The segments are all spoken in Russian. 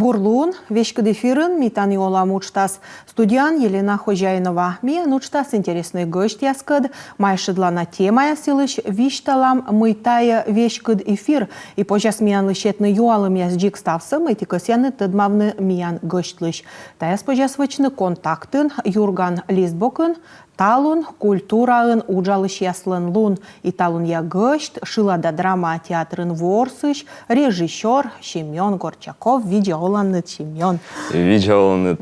Бурлун, вешкадефирын, митан йолам учтас студиян Елена Хожайнова. Миян учтас интересный гость яскад, майшедлана тема ясилыш, вишталам мыйтая вешкад эфир, и почас миян лышетны юалым язджик ставсы, майтикос яны тыдмавны миян гоштлыш. Таяс почас вычны контактын, Юрган Листбокын, талун культуралын уджалыш яслын лун, и талун я гошт, шылада драма театрын ворсыш, режиссер Семен Горчаков, видеоланны Семен. Видеоланны.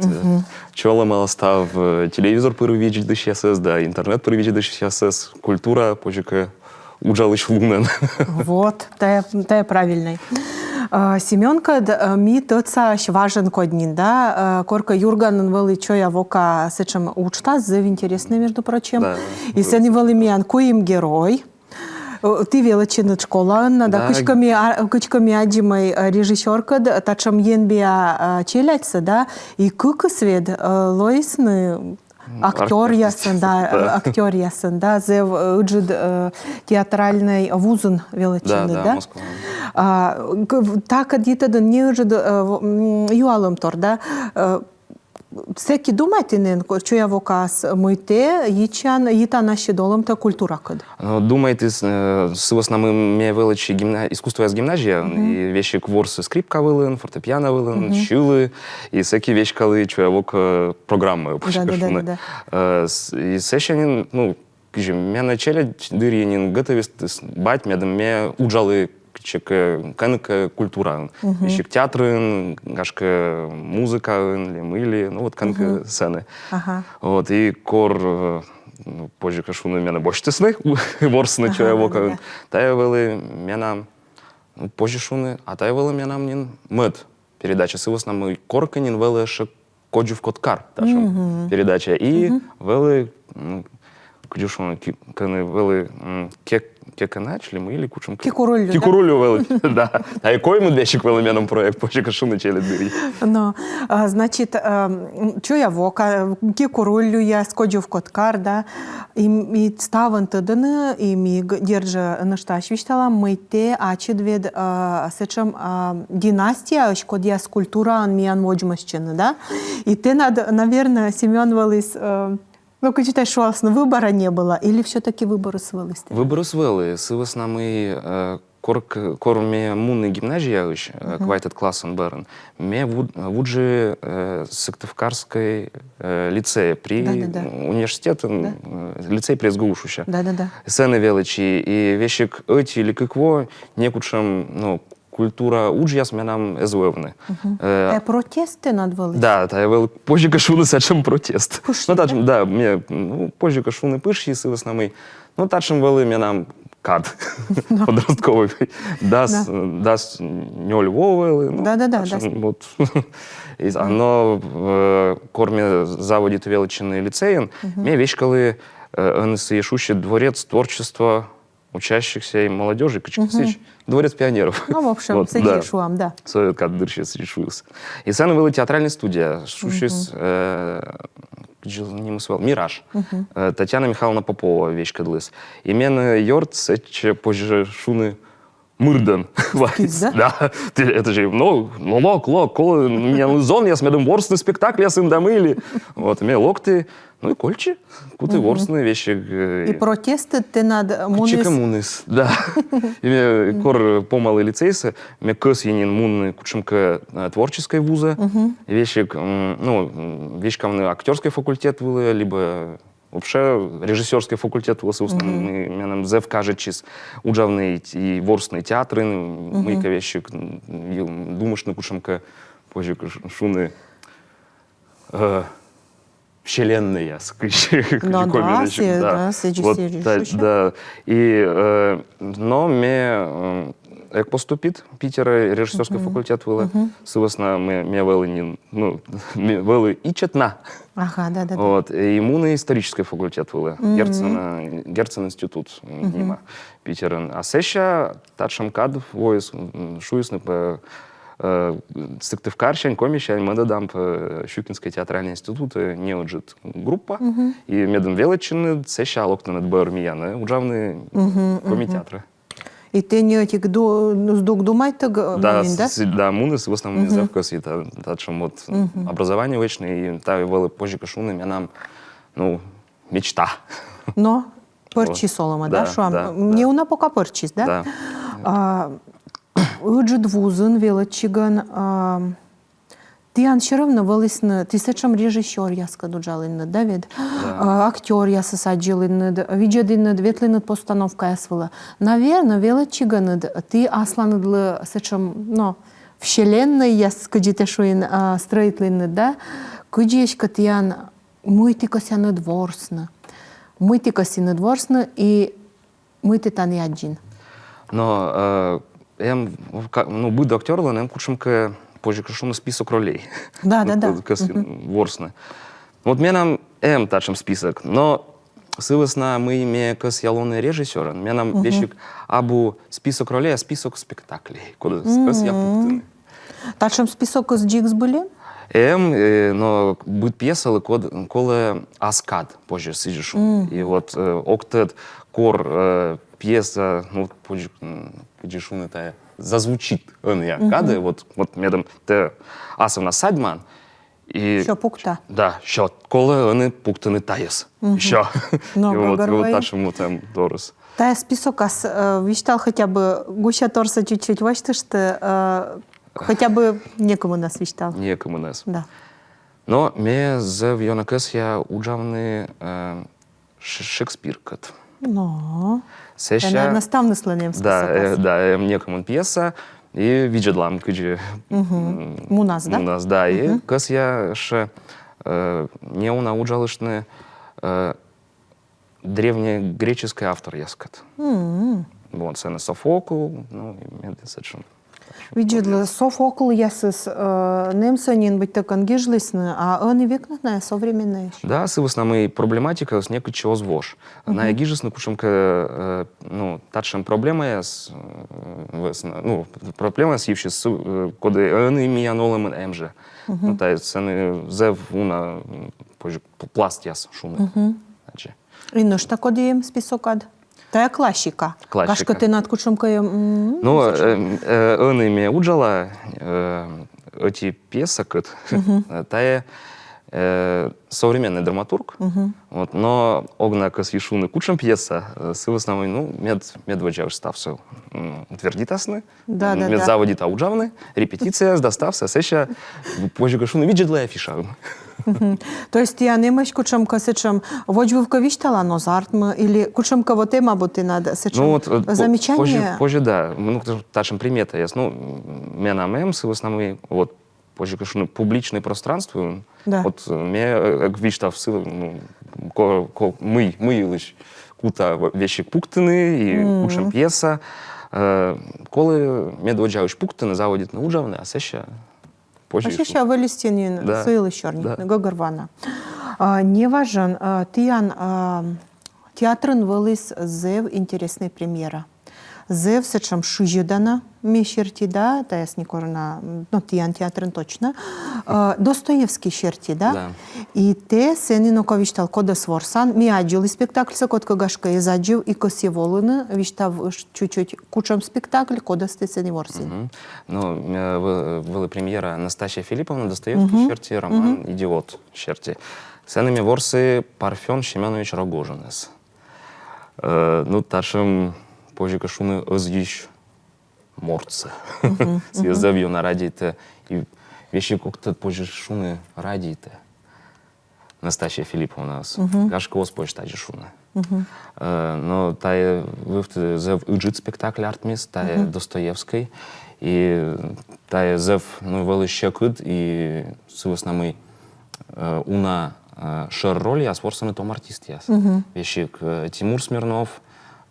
Чола мало став телевизор пырвидж дышесес, да, интернет пырвидж дышесес, культура почека уджалыш лунен. Вот, тая правильный. Семенка ми тăца важен коднин, да, корка Юрган вели чоя вока сечем учта, зв интересный, между прочим. Да, и сени вели миян коим герой. Ти величина школа, да, кучками аджимай режиссерка, тачам енбия челяться, да, и кука свет лоисны актер ясын, да, зев уджуд театральный вузын величины, да? Москва. Так, где-то не уджуд юалым тор, да? Всеки думайте, що я вокас мойте, їта наші долом та культура код. Думаєте, сивосна ми величі іскусство з гімназія, і вещи кворси скрипка вилин, фортепіано вилин, чули, і всеки вещи, коли чуя вок програми. І все ще, ну, кажу, мене челядь дир'янин готовість бать, мене уджали канка культура, еще театры, гашка музыка, мыли, ну вот канка сцены. Вот и кор позже кашу на меня больше тесны, ворсны человека. Тая вели меня позже шуны, а тая вели меня мне мед передача сивос нам и корканин вели ще коджу в коткар, таша передача и вели кджушуны каны вели кеканачли мы или кучем кикурулю вели, да. А якой мы двещик вели меном проект, позже кашу на челе дырі. Ну, значит, чуя вока, кикурулю я скоджу в коткар, да, и ставан тыдыны, и ми держа нашташ виштала, мы те ачидвед сечем династия, код я скульптура миян моджмащины, да, и те надо, наверное, Семен велис. Ну, как что выбора не было, или все-таки выборы свелись? Выборы свели. Сивос нами корме мунный гимназия, квайтет классен берен, ме вуджи Сыктывкарской лицея при университете, лицей при СГУшуща. Да. Сены величи, и вещик эти или какво, некучем, ну, культура уджяс менам езвевне. Та протести надвели? Да, та я позже кашуни сечем протест. Ну, тачем, да, мне, ну, позже кашуни пиші, сивос нами, ну, тачем вели менам кад подростковий. Дас ньо Львовели. Да. Вот. Но кормі заводі Величини ліцеєн, мне вещь, коли НСИшущий дворец творчества учащихся и молодежи, дворец пионеров. Ну, в общем, вот, сидишь да. Совет как дырче сидишь. И сцена была театральная студия, шущис, не мысвал, «Мираж». Татьяна Михайловна Попова, вещь кадлыс. И мен йорт, сече позже шуны Мырден. Да. Это же, ну, коли меня зон, я смедом ворсный спектакль, я сын домыли. Вот, мне локти, ну и кольчи, куты ворсные вещи. И протесты ты над мунис? Чекамунис, да. И мне кор помалый лицейсы, мне кыс енин мунны кучемка творческой вуза. Вещи, ну, вещи камны актерский факультет были, либо вообще режиссерский факультет был собственно, менам зев кажет чиз уджавный и ворсный театры, мы вещи думаешь на кучемка позже шуны вселенные, да. И, но мне, як поступит, Питера режиссерский факультет вели, сивосна мне вели, ну, вели и четна. Ага, да. Вот, и иммунный исторический факультет вели, Герцен институт, нима, Питерен. А сеща, тачам кад, воис, шуисны по Сыктывкарщань, комищань, мы додам по Щукинской театральный институт, не отжит группа, и медом величины, сеща локтан от Баурмияна, уджавный комитеатры. И ты не этих сдуг думать так Да, момент, да? да, мунес в основном за вкус, и та чем вот образование вечное, и та вели позже кашуны, мне нам, ну, мечта. Но пърчи солома, да? Да, Шо? да, Мне да. уна пока пърчис, да? Да. Уджи двузын величиган. Ти все равно вылез ти сечам режиссер я скадуджалин, Давид. Актер я сосаджилин, виджадин ветлин постановка я свела. Наверное, величиган ти аслан для сечам, ну, вселенной я скадитешуин строитлин, да? Куджешка тиян муйтикося надворсна. Муйтикося надворсна и муйти тан яджин. Но ну, буду актерлен, ем кучемке позже кашуны список ролей. Да. Ворсне. Вот мне нам тачем список, но сылосна мы ме кас ялоны режиссера, мне нам вещик абу список ролей, а список спектаклей, куда кас я пуктыны. Тачем список из Джикс были? Но будет пьеса, коле аскад позже сидишу. И вот октет кор пьеса, ну, позже шуны тая зазвучит он я кады, вот мне там те асовна садьман. И Що пукта? да, що коле вони пуктини таєс. Що. Ну, И вот Гагарвей. ташему там дорос. Та список вичитал хотя бы гуща торса чуть-чуть, вот что хотя бы некому нас вичитал. Некому нас. Да. Но мне за вьонакес я уджавны Шекспир кат. Ну, Сеща... это наставный слонем список. Да, некому пьеса, и виджедлам, кыджи. Мунас, да? Мунас, да. И кас я ше не унауджалышны древнегреческий автор яскат. Вот, сцена Софокл, ну, и медициншн. Виджедла Софокл ясыс немсонин быть так ангижлисны, а он и векнатная современная. Да, сывосна мы проблематика с некой чего звож. На ягижесна кушемка, ну, тачем проблема с, ну, проблема с евши с коды он и миянолем эмже. Ну, та сцены зев уна позже пласт яс шуны. И ну что кодием список ад? Та классика. Классика. Гашка ты над кучемкой. Ну, он ими уджала эти пьесы, та современный драматург, вот, но огна косвишуны кучем пьеса, с основной, ну, медваджав стався утвердитасны, медзаводит ауджавны, репетиция достався, сеща позже кашуны виджедла афиша. То есть я не мощь кучемка сечем воджвовка виштала нозартм или кучемка вот тема боты надо сечем ну, вот, замечание. Позже да, ну, тачем примета есть, ну, мена мем, с основной, вот, позже, конечно, публичное пространство. Да. Вот мне виштав ну, мы лишь кута вещи пуктыны и кучем пьеса. Коли медводжавиш пуктыны заводит на уджавны, а сеща позже. А ще вилістінін Да. сили чорні, Да. Гагарвана. Не важен, театрын вылез зев интересная премьера. Зев сечем шижедана мещерти, да, та ясни корна, ну, тиян театрын точно. Достоевский щерти, да? Да. И те сениноко виштал кодас ворсан, ми аджили спектакль са код кагашка из аджил и коси волыны, виштав чуть-чуть кучам спектакль, кодас те сени ворсин. Ну, была премьера Анастасия Филипповна, Достоевский щерти, роман «Идиот» щерти. Сенами ворсы Парфен Семенович Рогожинес. Ну, ташем позже кашуны озгищ морцы. Съездавью на радиите. И вещи как-то позже шуны радиите. Настасья Филипповна нас. Гашка оспой штаджи шуны. Но тая вывты зев уджит спектакль артмис, тая Достоевской. И тая зев, ну, вели щекыд, и сывосна мы уна шер роли, а сворсаны том артист яс. Вещик Тимур Смирнов,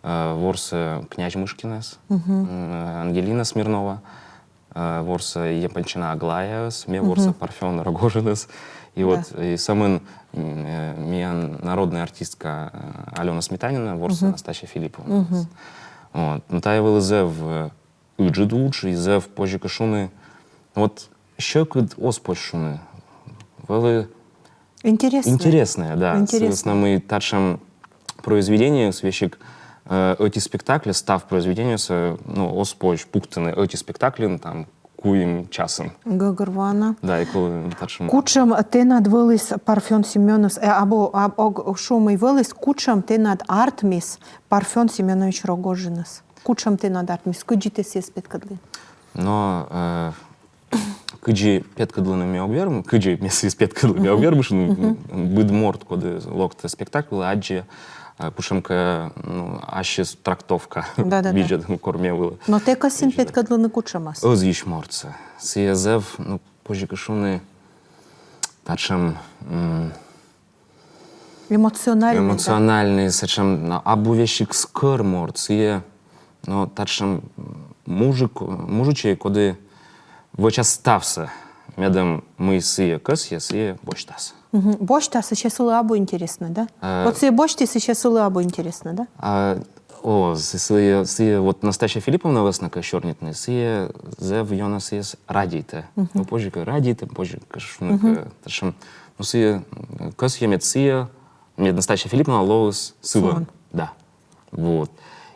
ворса князь Мышкинес, Ангелина Смирнова, ворса Епанчина Аглая, сме ворса Парфен Рогожинес. И вот и самын народная артистка Алена Сметанина, ворса Настасья Филипповна. Вот. Ну, та я зев уджидуч, и зев позже кашуны. Вот еще кыд оспоч шуны. Вели Интересное. Интересное, да. Интересное. Соответственно, мы тачем произведение с вещик эти спектакли став произведению, ну, оспоч пуктыны эти спектакли, там, куим часом. Гагервана. Да, і коли так Кучем ти над вилис Парфьон Семенович, або що ми вилис, кучем ти над Артміс Парфьон Семенович Рогожинес. Кучем ти над Артміс. Куди ти сі спіткадли? Но кыджи петкадлыны меогверм, кыджи меси спеткадлы меогвермыш, бид морт, коды локта спектакль, аджи пушемка, ну, ащес трактовка, видят, корме было. Но ти касін петкадли не кучемас. Озгиш морца. Сиязев, ну, позже кашуны, тачем Емоціональний. сачем, абу вещик скор морц, сие, ну, тачем мужичей, коды вочас стався, медом ми сие кос, я сие боштас. Борщ та ще сули або інтересно, да? Оце борщ ти ще сули або інтересно, да? Сие, вот Настасья Филипповна Веснака Щорнітний, сие зев йона сие радійте. Ну, позже радійте, позже кашунка, ташем, ну, сие кос ємет сие, мед Настасья Филипповна лоус сила. Да. Вот.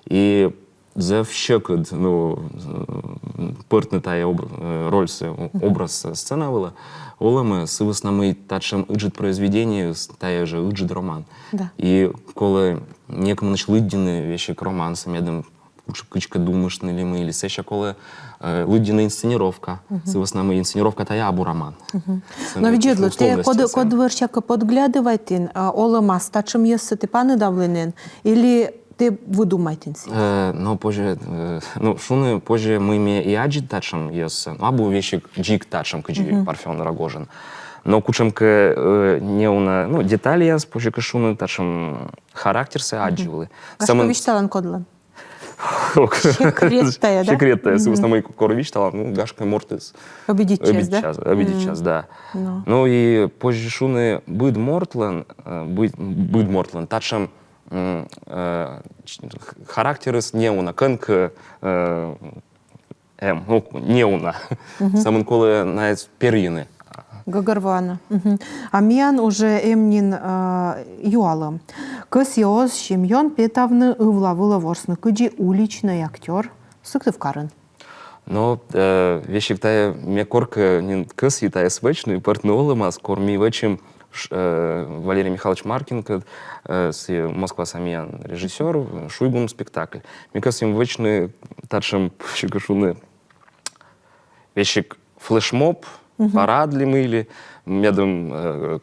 И зев щекод, ну, пыртны тая роль, образ сцена была, оламе сывас намый тачем ыджит произведение, тая же ыджит роман. Да. И коли некому нач лыддины вещи к романсу, медом кычка думаешь, или мы, или сеща, коли лыддина инсценировка, сывас намый инсценировка тая абу роман. Но віджидло, ти код верчака подглядывайте, олама с тачем єси ти пане давленен, или ти видумайтенці? Ну, позже, ну, шуны позже мы ме и аджит тачем ес, ну, абу вещи джик тачем, кыджи Парфен Рогожин. Но кучемка не уна, ну, детали яс, позже кашуны тачем характер се адживали. Гашко вічталан кодлан? Секретная, да? Секретная, с основной кор вичталан, ну, гашка мортис. Обидеть час, да? Обидеть час, да. Ну, и позже шуны быд мортлан, тачем характерис неуна, кенк ну, неуна. Самын колы навіть пер'їни. Гагарвана. Аміан уже емнін юалам. Кыс йоз шимьон петавны ывла вылаворсны кыджи уличный актер. Сыктыв карын. Но вещик тая ме корка нин кыс и тая свечный партны олыма скор ми вечим Валерий Михайлович Маркин, Москва Самиян режиссер, шуйгум спектакль. Мне кажется, им вечный тачем шикашуны вещик флешмоб, парад ли мы или медом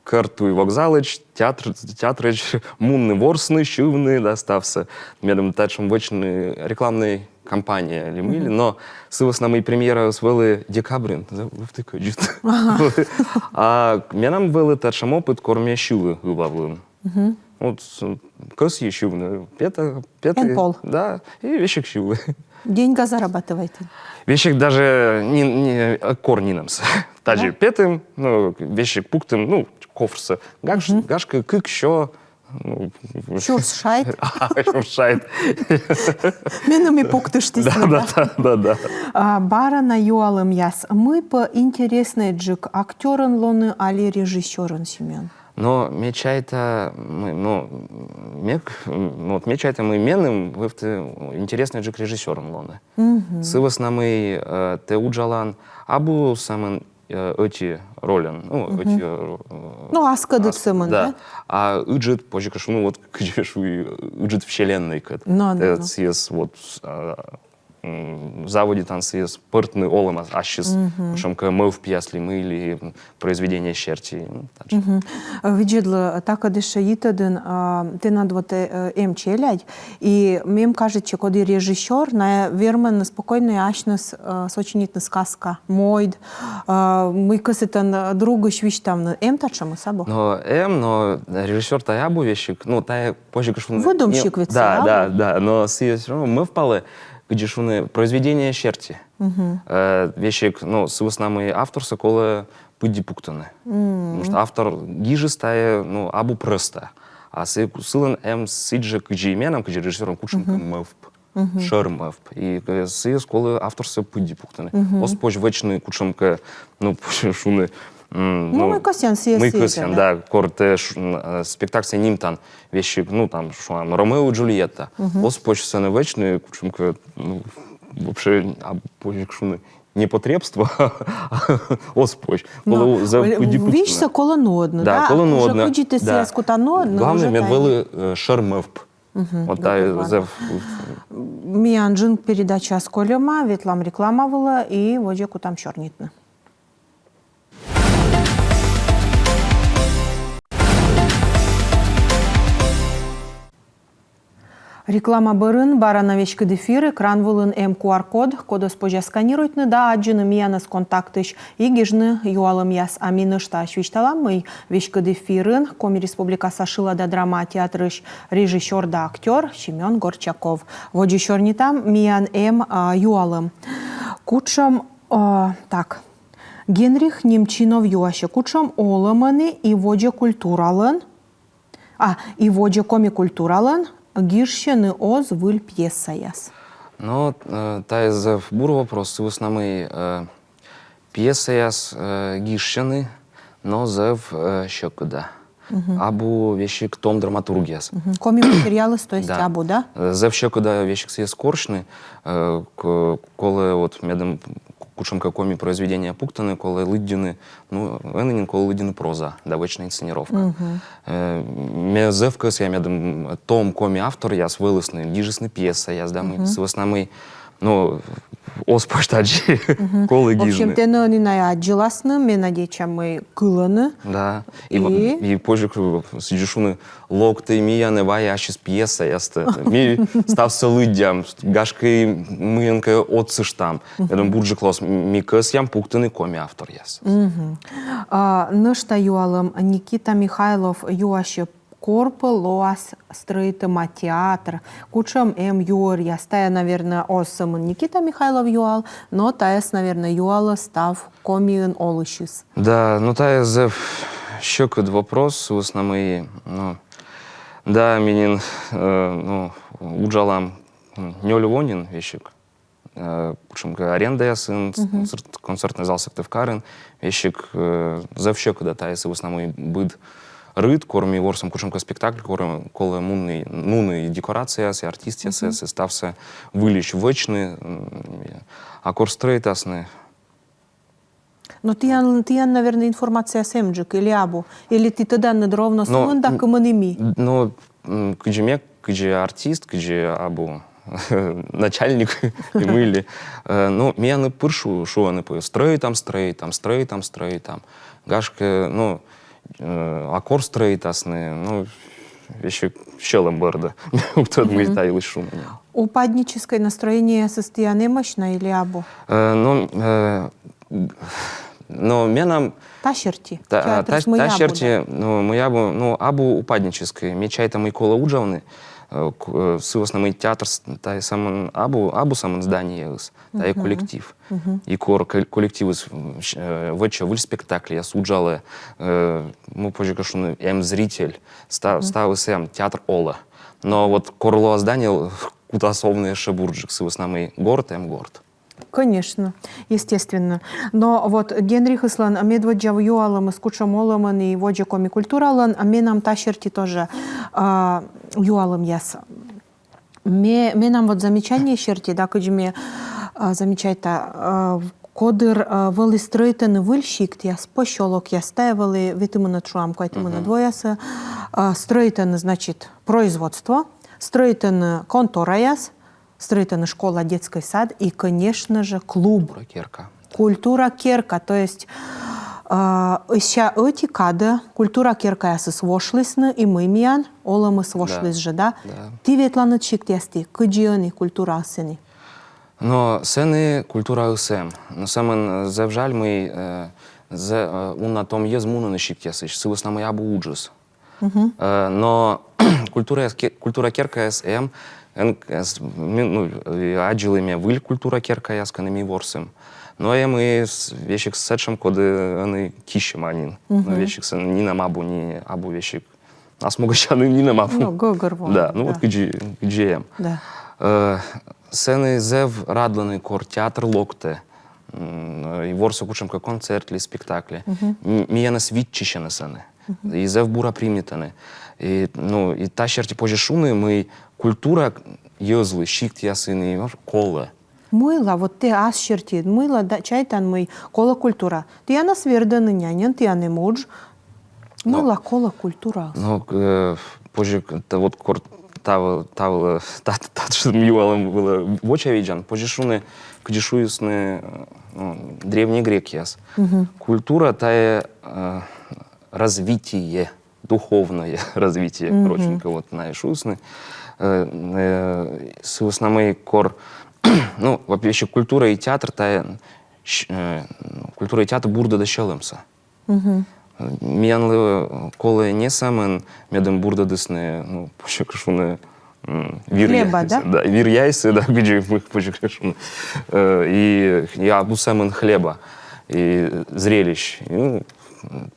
карту и вокзалыч, театрыч, мунны ворсны, щувны, да, стався. Медом тачем вечный рекламный кампания ли мы или, но сывас на моей премьера свели декабрин, втыкаджит. А менам вели тачем опыт корме щувы вылавлен. Вот кос є щувны, Энпол. Да, и вещик щувы. Деньга зарабатывайте. Вещик даже не корнинамс. Таджи петым, ну, вещик пуктым, ну, кофрса. Гашка кык що. Шуршайт. Шуршайт. Менами пуктыштись. Да. Бара на юалым яс. Мы по интересной джик актерын лоны али режиссерын Семен. Но мечайта, ну, вот мечайта мы меным, вы интересный джик режиссером лоны. Сывас на мы те уджалан, абу самын эти ролен, ну, эти... Ну, аскады цымын, да? А ыджит, позже кашу, ну, вот, кыджешу, ыджит вселенной, кыт. Это съес, вот, заводе танцы с пыртны олым, а сейчас, шамка мы в пьясли мы или произведение щерти. Виджедло, так адыша йитадын, ты надвоte челядь, и мем кажет, че коды режиссер, на вермен спокойный ашнес сочинитна сказка, мойд, мы кысытан другу швищтавны, тачамы сабо. Но режиссер таябу вещик, ну, тая позже кашу... Выдумщик ведь, да, но все равно мы впали, где шуны произведения щерти. Вещик, ну, с основной авторса колы пыдди пуктаны. Потому что автор гижи стая, ну, абу просто. А сылын сиджи кыджи именам, кыджи режиссером кучем мывп. Шермов. И с школы авторса пыдди пуктаны. Оспоч вечный кучем, ну, шуны Ну, мы косян Мы косян, да. Кор те спектакль нимтан вещи, ну, там, что там, Ромео и Джульетта. Оспоч сцены вечные, кучумка, ну, вообще, а позже шуны. Непотребство, оспоч. Віжся колонодно, да? Колонодно. Уже куджите сєску та нодно. Главное, медвели шармевп. Вот Міянджин передача з кольома, вітлам реклама була і водяку там чорнітне. Реклама бырын, барана вечкі дефир, экран вылын QR-код, коды спожа сканируйтны да аджыны мияныз контактыш и гижны юалым яс аминышта швичталамый вечкі дефирын, Коми Республикаса шыла да драма театрыш режиссер да актер Семен Горчаков. Воджи шорнитам миян юалым. Кучам, так, Генрих Немчинов юашы кучам олымыны и воджа культуралын, и воджа коми культуралын, Гирщины оз выль пьеса яс. Ну, та из бур вопрос. В основном пьеса яс гирщины, но зев еще куда. Абу вещи к том драматургияс. Коми материалы, то есть абу, да? Зев еще куда вещи к скоршны, колы вот медом кучемка коми произведения пуктаны, колы лыддины, ну, эннин колы лыддины проза, да, вечная инсценировка. Ме зевкас я медом том коми автор яс вылысны, гижесны пьеса яс, да, мы с основной, ну, оспоштаджи, колы гижны. В общем, ты не наяджиласны, мы надеемся, мы кыланы. Да, и позже сидишуны локты мия нева ящис пьеса ясты. Ми стався лыддям, гашкой мыенка отсыш там. Я думаю, бурджи класс, ми кыс ям пуктаны коми автор яс. Нышта юалым Никита Михайлов юашы Корпы, лоас, строитыма театр. Кучам юр, я стая, наверное, осым Никита Михайлов юал, но таес, наверное, юала став комиен олышис. Да, ну таес еще код вопрос, в основном, ну, да, минин, ну, уджалам не ливонин вещик. Кучам аренда ясын, концертный зал Сыктывкарын, вещик завще куда таес, в основном, быд рыд, корми ворсом кучемка спектакль, коле муны декорация, артист ясы, стався вылищ вечный, а кор стрейтасны. Но ты, наверное, информация сэмджик или абу, или ты тогда недровно сумында кымыними. Ну, кыджи артист, кыджи абу начальник и мыли. Ну, меня не пыршу, шо они по стрейтам. Гашка, ну, аккорд стрейтасны, ну, еще щелом борда. Кто-то мы таил шум. Упадническое настроение состояние мощное или абу? Но менам... Та черти. Та черти, ну, абу упадническое. Мечай там и кола уджавны. С основным театр, та и сам абу самон здание, та и коллектив. И коллектив вече выль спектакль, я суджала, мы позже кажу, зритель, ставил сам театр Ола. Но вот корло здание, куда особенный шебурджик, с основным город, город. Конечно, естественно. Но вот Генрих Ислан, медводжав юалам, скучам олам и воджа коми культуралан, а мы нам та черти тоже юалам яс. Мы нам вот замечание черти, да, когда мы замечайте, кодыр вели стройтен выльщик, яс пощолок яс ставили, витимуна чуам, кайтимуна двояса, стройтен, значит, производство, стройтен контора яс, строительная школа, детский сад и, конечно же, клуб. Культура керка. То есть, еще эти кады, культура керка ясы свошлисны, и мы миян, ола мы свошлис же, да? Ты ветланы чик тести, кыджионы культура сыны. Но сыны культура усем. Но самен завжаль мы на том езмуну на чик тести, с основной ябу уджус. Но культура керка см, аджилы меня выль культура керка ясканами ворсом. Но я мы вещик с сетшем, коды они кищем анин. Вещик ни на мабу, ни абу вещик. А смогощаны ни на мабу. Ну, гогорвон. Да, ну вот GM. Да. Сцены зев радленый кор театр локте. и ворсу кучемка концертлі, спектаклі. Міяна свідчища сани. І зев бура примітани. І, ну, і та черті позі шуни, ми культура йозли, щикт ясини, коле. Мыла, вот ты ас черти, мыла, да, чайтан мый, кола культура. Ты я нас верданы нянен, ты я не мудж. Мыла, кола культура. Ну, позже, вот та що м'ювалом було в очевидян, позже шуни, где шуюсны древний грек яс. Культура тая развитие, духовное развитие, короче, вот на шуюсны. С основной кор, ну, вообще культура и театр тая, культура и театр бурда да щелемса. Мянли коле не самен медем бурда десне, ну, почекшуне вир хлеба, яйся, да? Да, вир яйся, да, где мы почекшуне. И я абу самен хлеба и зрелищ. Ну,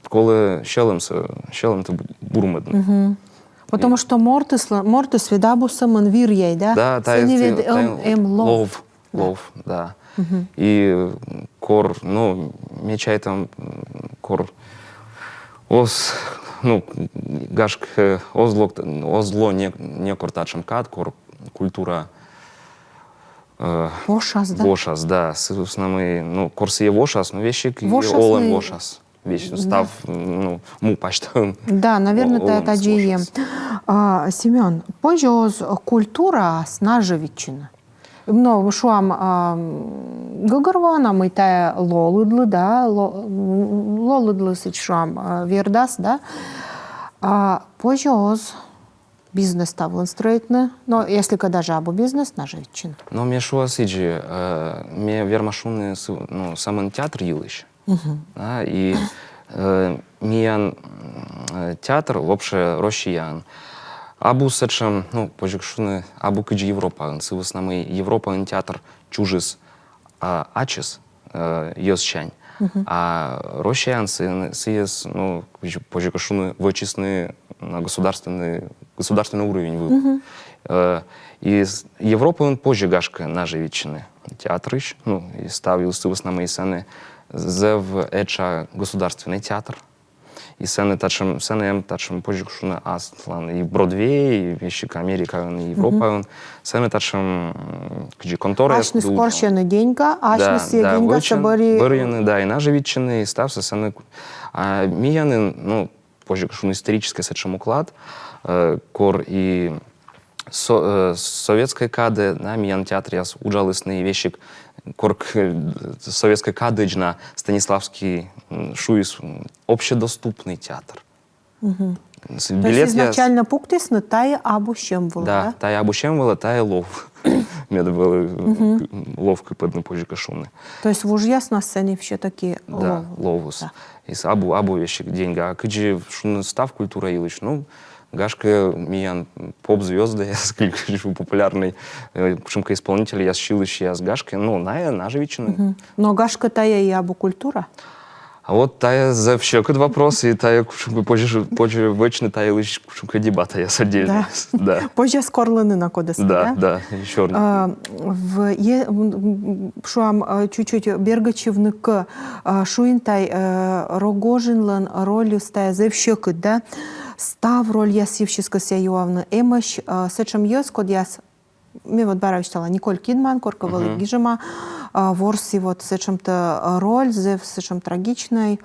коле щелем-то бурмедно. Потому что мортис видабуса мен вир яй, да? Да, лов. Лов, да. И кор, ну, мечай там, кор, ну, гашк, озло не кортачем кат, кор, культура. Вошас, да? Вошас, да. Собственно, ну, корс є вошас, но вещик Вошас олем не- вошас. Вещь став, ну, му пачта. Да, наверное, это же Семен, позже культура снажевичина. Ну, шуам гагарвана мы та лолыдлы, да, лолыдлы сыч шуам вердас, да. Позже бизнес тавлен строитны, но если когда же або бизнес, нажевичина. Но мне шо сиджи, мне вермашуны, ну, самый театр юлыш. Да, и миян театр вообще россиян. Абу сечем, ну, пожекшуны, абу кыджи Европа, в основном Европа театр чужис ачис йосчань. А россиян сиес, ну, пожекшуны вычисны на государственный уровень. И Европа он позже гашка наживичны театрыш, ну, и ставился в основном сцены зев эча государственный театр. И сцены тачем позже кушуна Астлан, и Бродвей, и вещи Америка, и Европа, сцены тачем где контора. Аш не скорчены деньга, аш не все деньга собори. Бырьяны, да, и наживичны, и стався сцены. А мияны, ну, позже кушуна исторический сечем уклад, кор и советской кады, на миян театре уджалысный вещик, корк советской кадыджна, Станиславский шуис, общедоступный театр. То есть изначально пуктисны тая абу чем было, да? Да, тая абу чем было, тая лов. Мне было ловко под позже кашуны. То есть уж ясно на сцене все такие Да, ловус. И абу вещик деньга. А кыджи шуны став культура илыч, ну, гашка миян поп-звезды, я популярный кушемка исполнитель, я щилыш, я с гашкой, ну, наживичины. Но гашка тая и абу культура? А вот тая за все код вопросы, и тая кушемка позже вечный тая лыч кушемка дебата, я отдельно. Да. Позже скорлыны на кодесы, да? Да, еще раз. Шуам чуть-чуть бергачевнык, шуинтай рогожинлан ролью стая за все код, да? Став роль ясивческа сяюавна эмощ, сечем йос код яс, мне вот бара читала Николь Кидман, корка велик гижема, ворси вот сечем-то роль, сечем трагичной,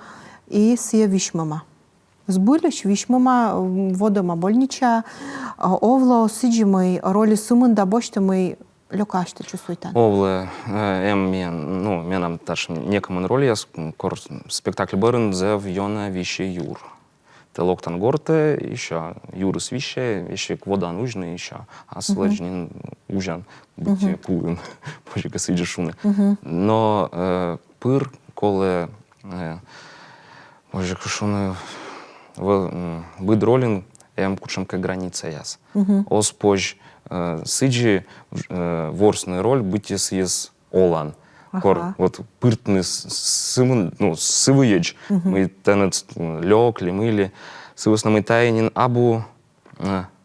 и сия вишмама. Збылищ вишмама водома больнича, овло сиджимой роли сумын да бочтамой лёкашты чувствуйтан. Овле, ну, менам таш некомын роль яс, кор спектакль бырын зев йона вище юр. Телоктан горте, еще юрис вище, еще вода нужна еще, а слежнин ужан, будьте кулын, позже косыджи шуны. Но пыр, коле, позже кушуны, выдролин, кучемка граница яс. Ос позже сыджи ворсный роль, будьте съез олан. Кор, вот пыртны ну, сывыеч, мы тенет лёкли, мыли, сывысно мы таянин абу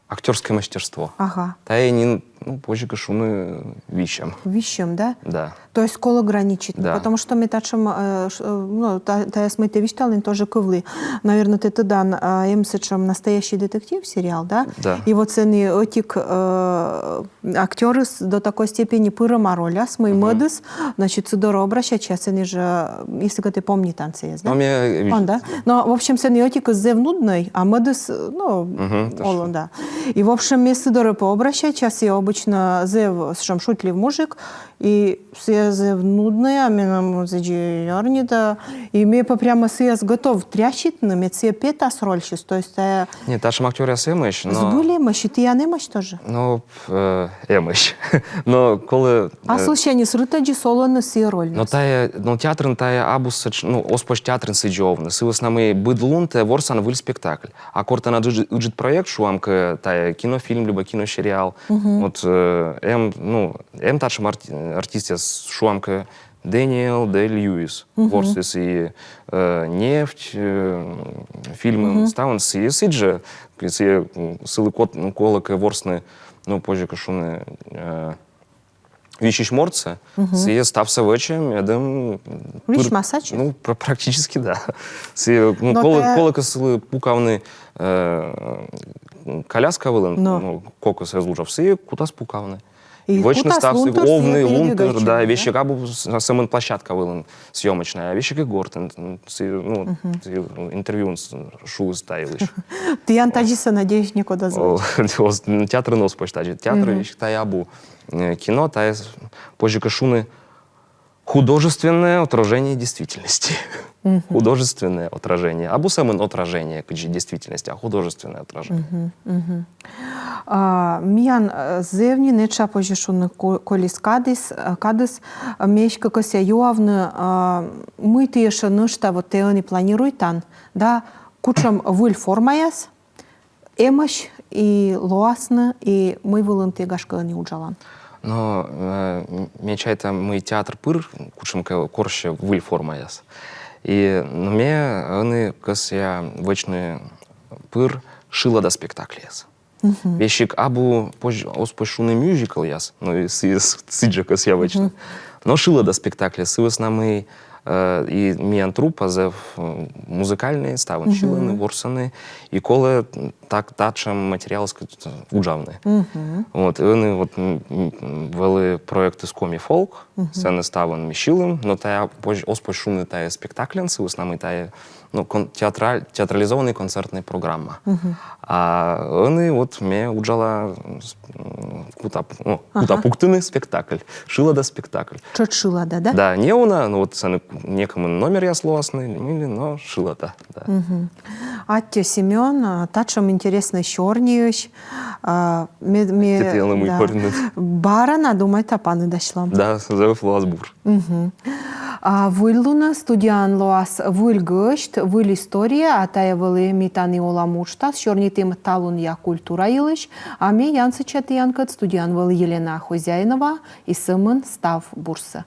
актерское мастерство. Ага. Таянин ну, позже кашуны вещам. Вещам, да? Да. То есть коло граничит. Да. Потому что мы тачим, ну, та я смыты вещталин тоже кывлы. Наверное, ты тогда эмсычем настоящий детектив сериал, да? Да. И вот цены этик актеры до такой степени пырыма роля, смый модус, значит, судоро обращать, цены же, если ты помни танцы есть, да? Ну, мне... Он, да? Но, в общем, цены этик зев нудной, а модус, ну, олон, да. И, в общем, если дорого пообращать, сейчас я обычно зев, шутлив мужик, и все зев нудные, а меня музыки ярнида, и мне прямо съезд готов трящить, но мне все петас рольщис, то есть я... Нет, нашим актеры эмыш, но... Сбыли мощь, и ты я не мощь тоже. Ну, эмыш. Но коли... А слушай, не срытаджи солоны си роль. Но тая, ну, театрын тая абус, ну, оспоч театрын сыджовны. Сывас намы быдлун те ворсан выль спектакль. А корта на ыджит проект шуамка тая кинофильм, либо киносериал. Вот ну, тачим артисте шуамка Дэниел Дэ Льюис. Ворсис и нефть, фильмы ставан сыджа, сылы колок ворсны, ну, позже кашуны вещищ морца, сие стався вечем, я дам... Вещь массаж? Ну, практически, да. Сие, ну, колока сылы пукавны коляска вылын, ну, кокос разлужав, сие кутас пукавны. Вечно стався овны, лунтер, да, вещи кабу самын площадка вылын съемочная, а вещи как гортен, ну, интервью шулы ставил еще. Ты антаджиса, надеюсь, никуда звать. Театр нос почтать. Театр вещи тая абу. Кино тая позже кашуны художественное отражение действительности. Художественное отражение. Абу самын отражение действительности, а художественное отражение. Миян зевни неча позже шуны колис кадис меч какося юавны мы ты еще нышта вот ты не планируй тан, да, кучам выль формаяс, эмощ и лоасны, и мы вылын ты гашка не уджалан. Но мечайта мы театр пыр, кучам корще выль формаяс. И мне они кося вечный пыр шила до спектакля. Вещик абу оспошуный мюзикл яс, ну и сиджа кося вечно. Но шила до спектакля, сывас намы и миян трупа зев музыкальные ставан шиланы, ворсаны, и коле так тачам материал уджавны. Вот, и они вот вели проекти з комі фолк, це не ставан мішилим, но тая оспошуний тая спектаклен, сивас нами тая, ну, театрализованная концертная программа. А они вот мне уджала кутапуктыны спектакль, шила да спектакль. Чот шила да, да? Да, не она, ну вот некому номер я слосный, но шила да. Атте Семен, тачам интересно щорніюсь. Тетяна мой корінний. Барана, думаю, та пани дошла. Да, зовут Луазбур. Выллуна, студиан Луаз, выль гöşt, выль история, а тая вылы митани оламучта, щорнитым талун я культура илыш, а ме янсы чаты янкат студиан вылы Елена Хозяинова и Сымын Став Бурса.